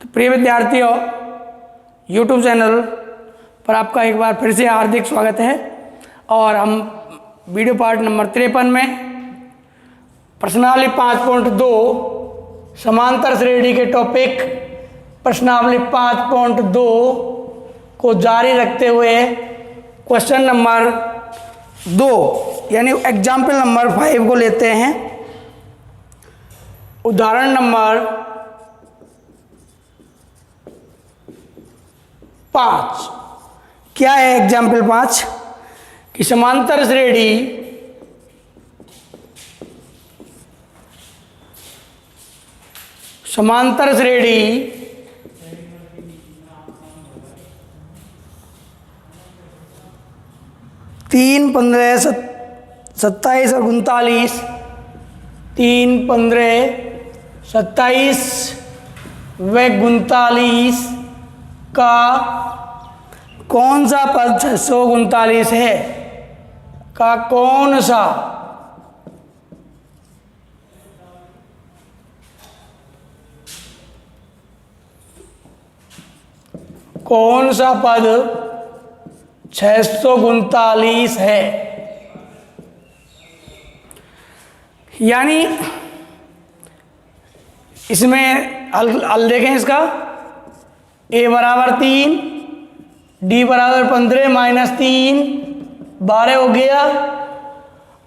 तो प्रिय विद्यार्थियों, YouTube चैनल पर आपका एक बार फिर से हार्दिक स्वागत है। और हम वीडियो पार्ट नंबर 53 में प्रश्नावली 5.2 समांतर श्रेणी के टॉपिक प्रश्नावली 5.2 को जारी रखते हुए क्वेश्चन नंबर 2 यानी एग्जाम्पल नंबर 5 को लेते हैं। उदाहरण नंबर 5 क्या है? एग्जाम्पल 5 कि समांतर श्रेणी तीन 15 27 और 39 3 15 27 व 39 का कौन सा पद 639 है का कौन सा पद 639 है। यानी इसमें हल देखें इसका। a बराबर 3, d बराबर 15 माइनस 3 12 हो गया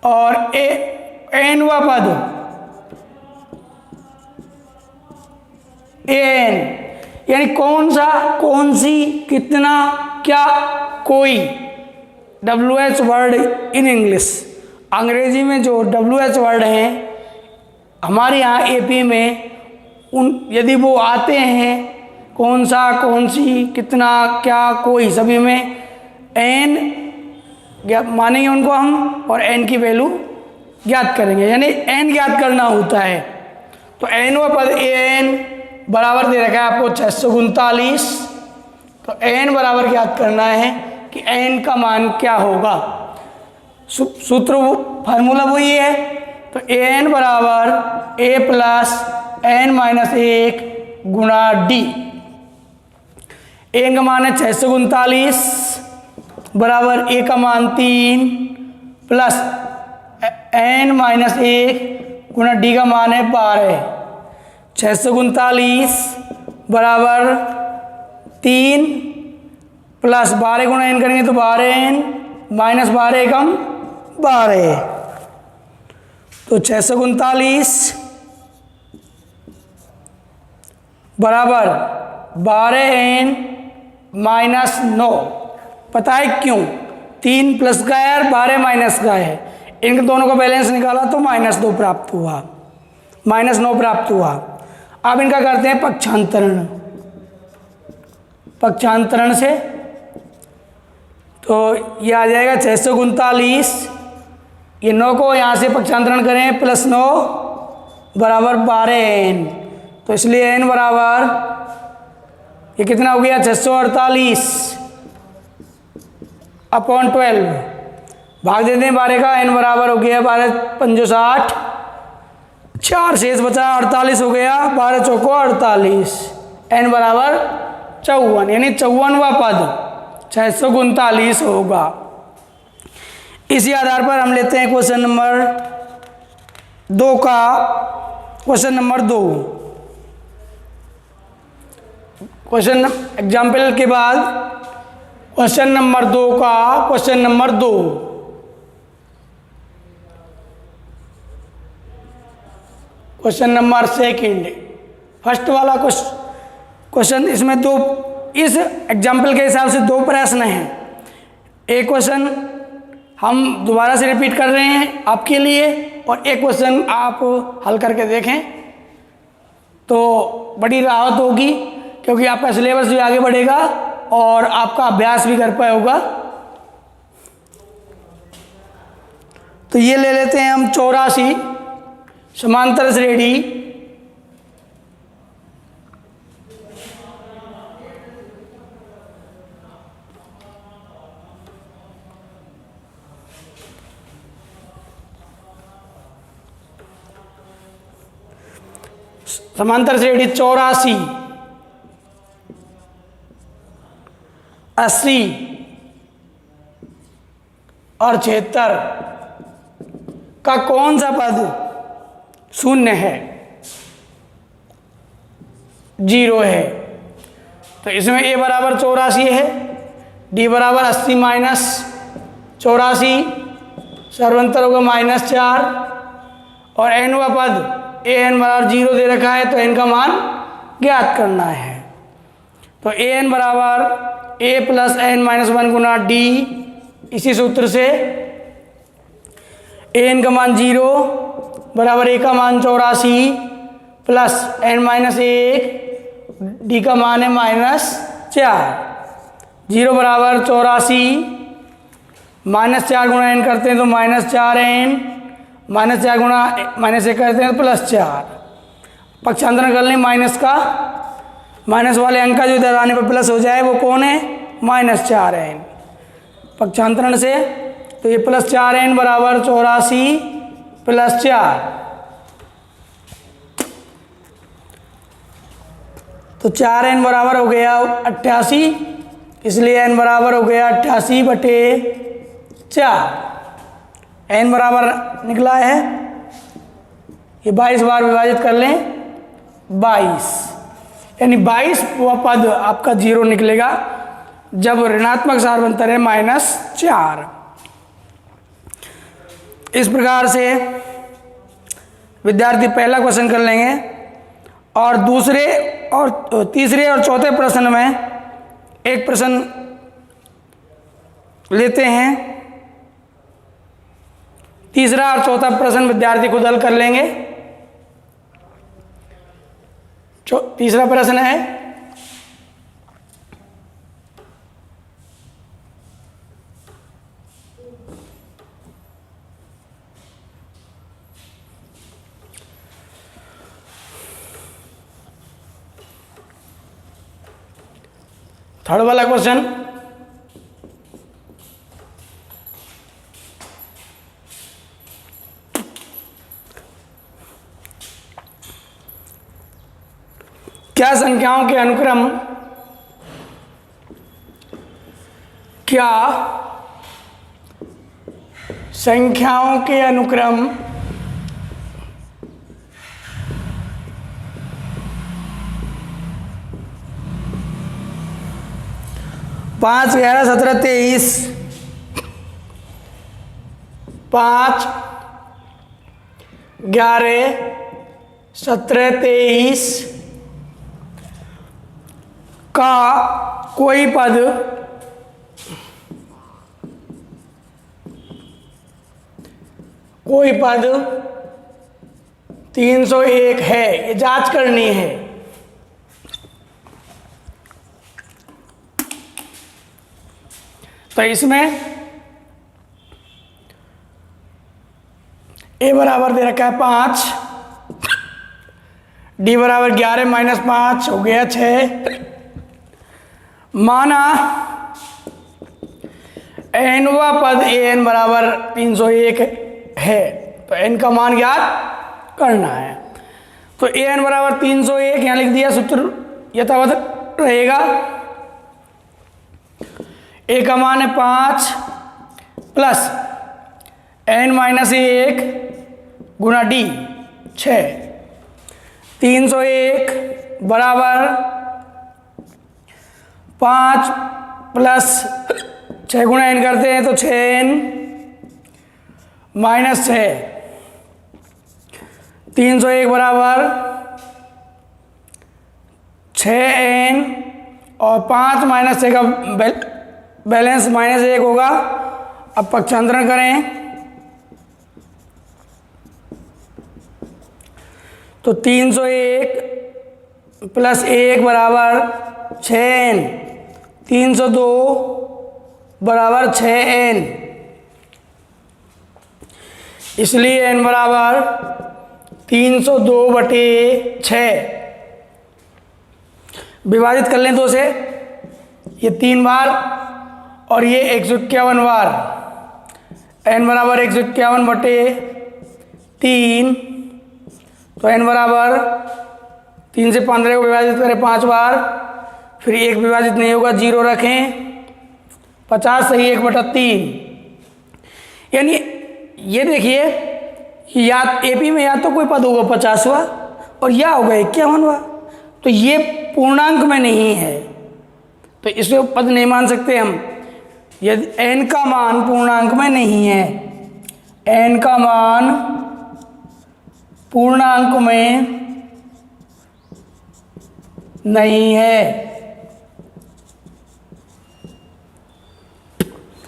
और nवा पद an यानी कौन सी कितना क्या कोई WH वर्ड इन इंग्लिश। अंग्रेजी में जो WH वर्ड हैं हमारे यहाँ AP में यदि वो आते हैं कौन सा कौन सी कितना क्या कोई सभी में n मानेंगे उनको हम और n की वैल्यू ज्ञात करेंगे। यानी n ज्ञात करना होता है। तो nवा पद an बराबर दे रखा है आपको 639। तो n बराबर ज्ञात करना है कि n का मान क्या होगा। सूत्र फार्मूला वही है। तो an बराबर a प्लस n माइनस 1 गुणा d। a का मान है 639 बराबर a का मान 3 प्लस n माइनस 1 गुणा d का मान है 12। 639 बराबर 3 प्लस 12 गुणा n करेंगे तो 12n माइनस 12 एकम 12। तो 639 बराबर 12n माइनस 9। पता है क्यों? 3 प्लस का है और 12 माइनस का है। इनके दोनों का बैलेंस निकाला तो -2 प्राप्त हुआ, -9 प्राप्त हुआ। अब इनका करते हैं पक्षांतरण से। तो ये आ जाएगा 639, ये 9 को यहाँ से पक्षांतरण करें प्लस 9 बराबर 12n। तो इसलिए n बराबर ये कितना हो गया 648 अपॉन 12 भाग देते हैं 12 का। n बराबर हो गया 12 पंजो 60, 4 शेष बचा 48 हो गया, 12 चौको 48, n बराबर 54 यानी 54वां पद 639 होगा। इसी आधार पर हम लेते हैं क्वेश्चन नंबर 2 का। क्वेश्चन नंबर 2 क्वेश्चन एग्जाम्पल के बाद क्वेश्चन नंबर 2 का question number 2। Question number 2 first वाला क्वेश्चन इसमें दो, इस एग्जाम्पल के हिसाब से 2 प्रश्न हैं। एक क्वेश्चन हम दोबारा से रिपीट कर रहे हैं आपके लिए और एक क्वेश्चन आप हल करके देखें तो बड़ी राहत होगी, क्योंकि आपका सिलेबस भी आगे बढ़ेगा और आपका अभ्यास भी कर पाएगा। तो ये ले लेते हैं हम 84 समांतर श्रेणी समांतर श्रेणी 84 80 और 76 का कौन सा पद शून्य है, 0 है? तो इसमें a बराबर 84 है, d बराबर 80 माइनस 84, सर्वंतर होगा -4, और n वा पद a n बराबर 0 दे रखा है, तो n का मान ज्ञात करना है। तो a n बराबर a plus n minus 1 Guna d, इसी सूत्र से a n का मान 0 बराबर a का मान 84 प्लस n माइनस 1, d का मान है -4। 0 बराबर 84 -4 गुणा n करते हैं तो -4n, -4 गुणा -1 करते हैं तो +4। पक्षांतरण कर लें माइनस का, माइनस वाले अंक का जो इधर आने पर प्लस हो जाए वो कौन है, -4n। पक्षांतरण से तो ये +4n बराबर 84 + 4, तो 4n बराबर हो गया 88, इसलिए n बराबर हो गया 88/4। n बराबर निकला है, ये 22 बार विभाजित कर लें 22, यानी 22 पद आपका 0 निकलेगा जब ऋणात्मक सार्वंतर है -4। इस प्रकार से विद्यार्थी पहला क्वेश्चन कर लेंगे, और दूसरे और तीसरे और चौथे प्रश्न में एक प्रश्न लेते हैं। तीसरा और चौथा प्रश्न विद्यार्थी खुद हल कर लेंगे। तीसरा प्रश्न है, थर्ड वाला क्वेश्चन, क्या संख्याओं के अनुक्रम क्या संख्याओं के अनुक्रम 5, 11, 17, 23, 5, 11, 17, 23 का कोई पद कोई पद 301 है, ये जांच करनी है। तो इसमें a बराबर दे रखा है 5, d बराबर 11 माइनस 5 हो गया 6। माना nवा पद an बराबर 301 है, तो n का मान ज्ञात करना है। तो an बराबर 301 यहाँ लिख दिया, सूत्र यथावत रहेगा। a का मान है 5 प्लस n माइनस 1 गुना d 6, 301 बराबर 5 प्लस 6 गुणा n करते हैं तो 6n माइनस 6, 301 बराबर 6n और 5 माइनस 6 का बैलेंस -1 होगा। अब पक्षांतरण करें तो 301 प्लस 1 बराबर 6n, 302 बराबर 6n, इसलिए n बराबर 302/6। विभाजित कर लें 2 से, ये 3 बार और ये 151 बार, n बराबर 151/3, तो n बराबर 3 से 15 को विभाजित करें 5 बार, फिर 1 विभाजित नहीं होगा 0 रखें, 50 सही 1/3। यानी ये देखिए या एपी में या तो कोई पद होगा 50वां और या होगा 51वां, तो ये पूर्णांक में नहीं है, तो इसे पद नहीं मान सकते हम। यदि n का मान पूर्णांक में नहीं है, n का मान पूर्णांक में नहीं है,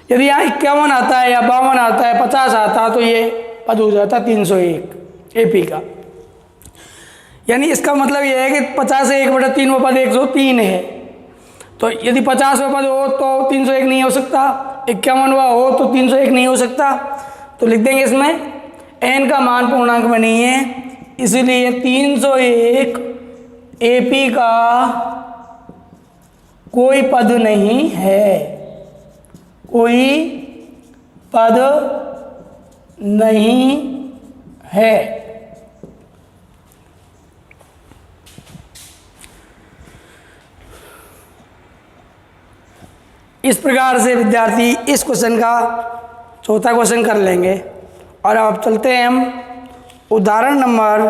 यदि यहाँ 51 आता है या 52 आता है 50 आता है तो ये पद हो जाता 301 एपी का। यानी इसका मतलब यह है कि 50 से 1/3 वो पद 103 है, तो यदि 50वां पद हो तो 301 नहीं हो सकता, 51वां हो तो 301 नहीं हो सकता, तो लिख देंगे इसमें n का मान पूर्णांक में नहीं है, इसलिए 301 एपी का कोई पद नहीं है, कोई पद नहीं है। इस प्रकार से विद्यार्थी इस क्वेश्चन का चौथा क्वेश्चन कर लेंगे। और अब चलते हैं हम उदाहरण नंबर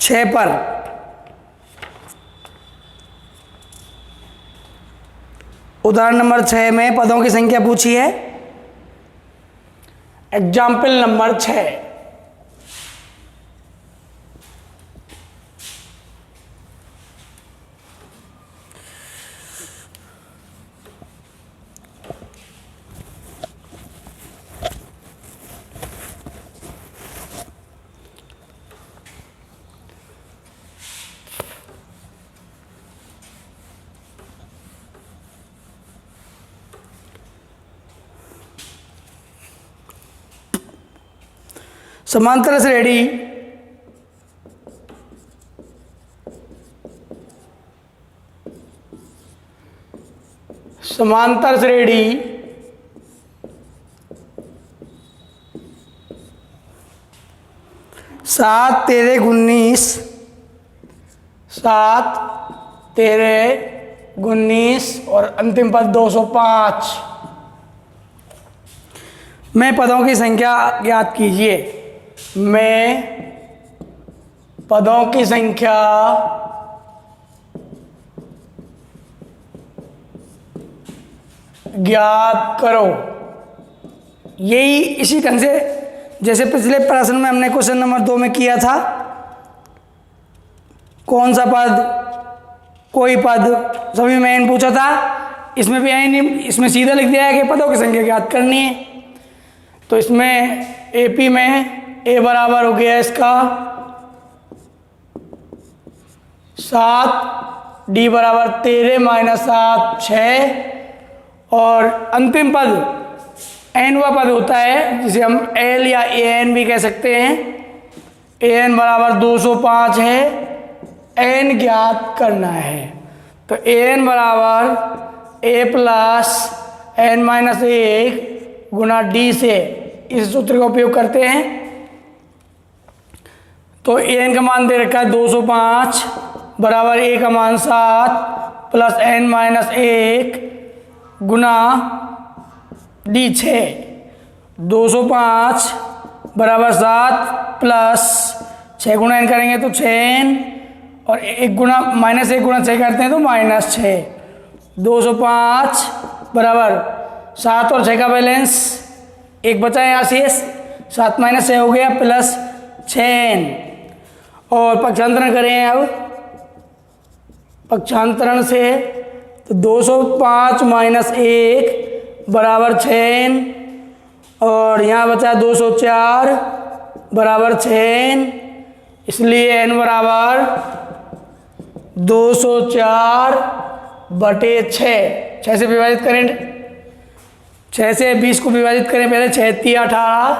6 पर। उदाहरण नंबर 6 में पदों की संख्या पूछी है। Example number 6। समांतर श्रेणी समांतर श्रेणी 7 13 19 7 13 19 और अंतिम पद 205 में पदों की संख्या ज्ञात कीजिए। में पदों की संख्या ज्ञात करो। यही इसी ढंग से जैसे पिछले प्रश्न में हमने क्वेश्चन नंबर 2 में किया था, कौन सा पद कोई पद सभी में n पूछा था, इसमें भी n, इसमें सीधा लिख दिया है कि पदों की संख्या ज्ञात करनी है। तो इसमें एपी में a बराबर हो गया इसका 7, d बराबर 13 - 7 6 और अंतिम पद nवा पद होता है जिसे हम l या an भी कह सकते हैं। an बराबर 205 है, n ज्ञात करना है। तो an बराबर a + n - 1 गुना d से इस सूत्र का उपयोग करते हैं। तो an का मान दे रखा है 205 बराबर a का मान 7 प्लस n - 1 गुना d 6। 205 बराबर 7 प्लस 6 गुना n करेंगे तो 6n और 1 गुना -1 गुना 6 करते हैं तो -6। 205 बराबर 7 और 6 का बैलेंस 1 बचा है, यहाँ शेष 7 - 6 हो गया प्लस 6n और पक्षांतरण करें। अब पक्षांतरण से तो 205 - 1 बराबर 6n और यहाँ बचा 204 बराबर 6n, इसलिए n बराबर 204/6। 6 से विभाजित करें, 6 से 20 को विभाजित करें पहले, 6 × 3 = 18,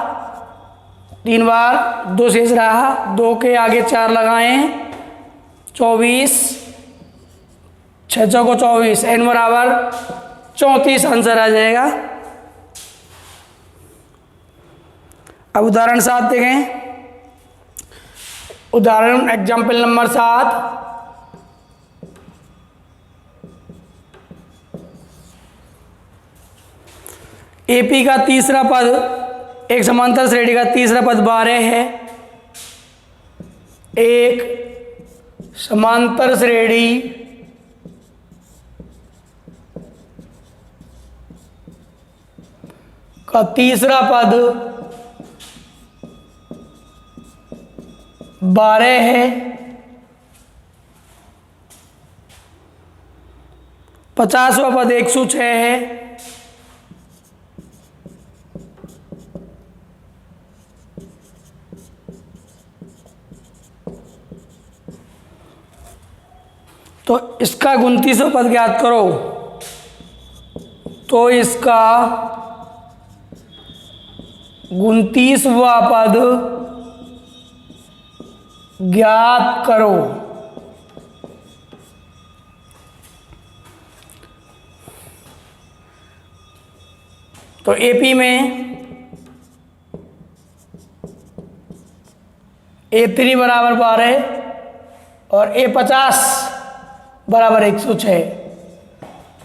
3 बार 2 शेष रहा, 2 के आगे 4 लगाएं 24, 6 × 4 = 24, n बराबर 34 आंसर आ जाएगा। अब उदाहरण 7 देखें। उदाहरण एग्जाम्पल नंबर 7। एपी का तीसरा पद, एक समांतर श्रेणी का तीसरा पद 12 है। एक समांतर श्रेणी का तीसरा पद 12 है। 50वां पद 106 है। तो इसका 29वां पद ज्ञात करो। तो इसका 29वां पद ज्ञात करो। तो एपी में A3 बराबर 12 और A50 बराबर 106।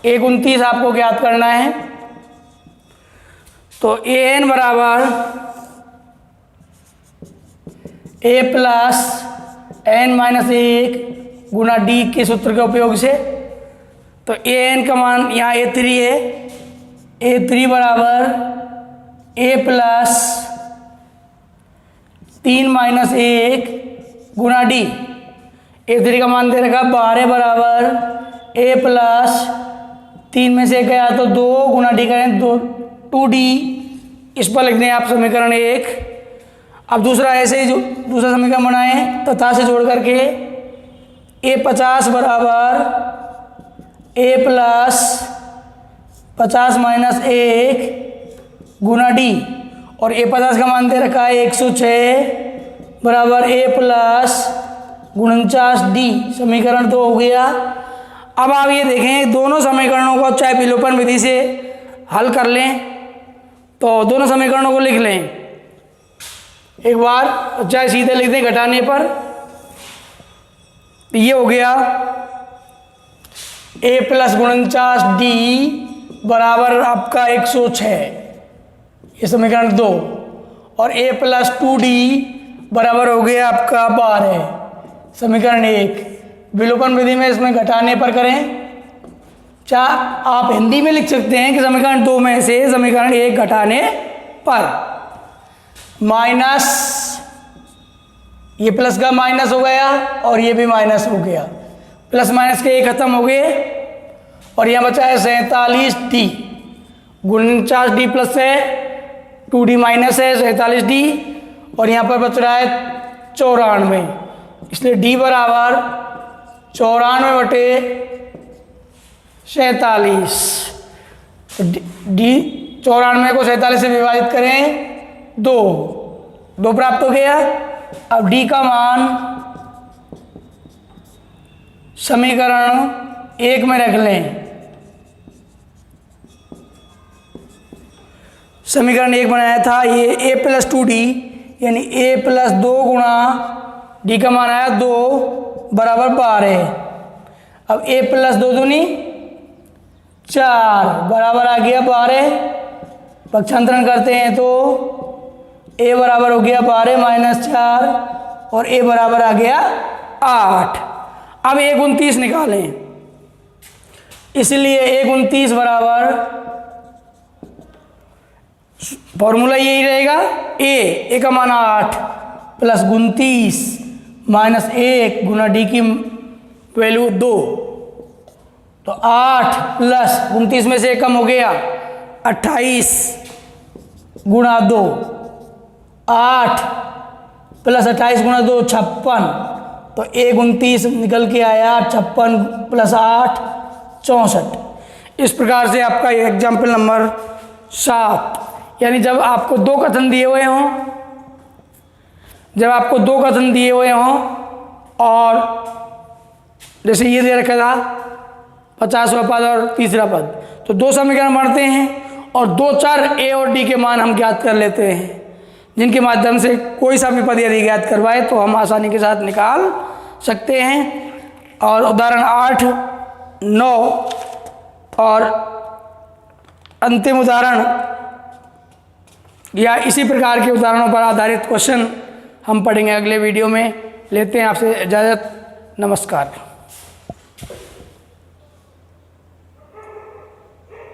29 आपको ज्ञात करना है। तो AN बराबर A plus N minus 1 Guna D के सूत्र के उपयोग से। तो AN का मान यहाँ A3 है। A3 बराबर A plus 3 minus 1 Guna D। A3 का मान दे रखा 12 बराबर A प्लस 3 में से गया तो 2 गुना D करें 2D। इस पर लिख दें आप समीकरण 1। अब दूसरा ऐसे ही जो दूसरा समीकरण बनाएं तथा से जोड़ करके A50 बराबर A plus 50 minus 1 Guna D और A50 का मान दे रखा है 106 बराबर A प्लस 49D। समीकरण 2 हो गया। अब आप ये देखें दोनों समीकरणों को चाहे विलोपन विधि से हल कर लें तो दोनों समीकरणों को लिख लें एक बार, चाहे सीधे लिख दें घटाने पर। ये हो गया A प्लस 49D बराबर आपका 106, ये समीकरण 2। और A प्लस 2D बराबर हो गया आपका 12, समीकरण 1। विलोपन विधि में इसमें घटाने पर करें। चाहे आप हिंदी में लिख सकते हैं कि समीकरण 2 में से समीकरण 1 घटाने पर माइनस, ये प्लस का माइनस हो गया और ये भी माइनस हो गया। प्लस माइनस के ये खत्म हो गए और यहाँ बचा है 47D। 49D प्लस है, 2D माइनस है 47D और यहाँ पर बच रहा है 94। इसलिए D बराबर 94 बटे 47। D 94 को 47 से विभाजित करें 2 प्राप्त हो गया। अब D का मान समीकरण 1 में रख लें। समीकरण 1 बनाया था ये A प्लस 2D यानी A प्लस 2 गुणा D का मान आया 2 बराबर 12। अब A प्लस 2 दूनी 4 बराबर आ गया 12। पक्षांतरण करते हैं तो A बराबर हो गया 12 माइनस 4 और A बराबर आ गया 8। अब 129 निकालें, इसलिए 129 बराबर फॉर्मूला यही रहेगा A का मान 8 प्लस 29 माइनस 1 गुना D की वैल्यू 2। तो 8 प्लस 29 में से 1 कम हो गया 28 गुणा 2, 8 प्लस 28 गुणा 2 56। तो 129 निकल के आया 56 प्लस 8 64। इस प्रकार से आपका एग्जाम्पल नंबर 7, यानी जब आपको 2 कथन दिए हुए हों, और जैसे ये दे रखा था 50वां पद और तीसरा पद, तो 2 समीकरण बनते हैं और 2 चर A और D के मान हम ज्ञात कर लेते हैं, जिनके माध्यम से कोई सा भी पद यदि ज्ञात करवाए तो हम आसानी के साथ निकाल सकते हैं। और उदाहरण 8, 9 और अंतिम उदाहरण या इसी प्रकार के उदाहरणों पर आधारित क्वेश्चन हम पढ़ेंगे अगले वीडियो में। लेते हैं आपसे इजाज़त। नमस्कार।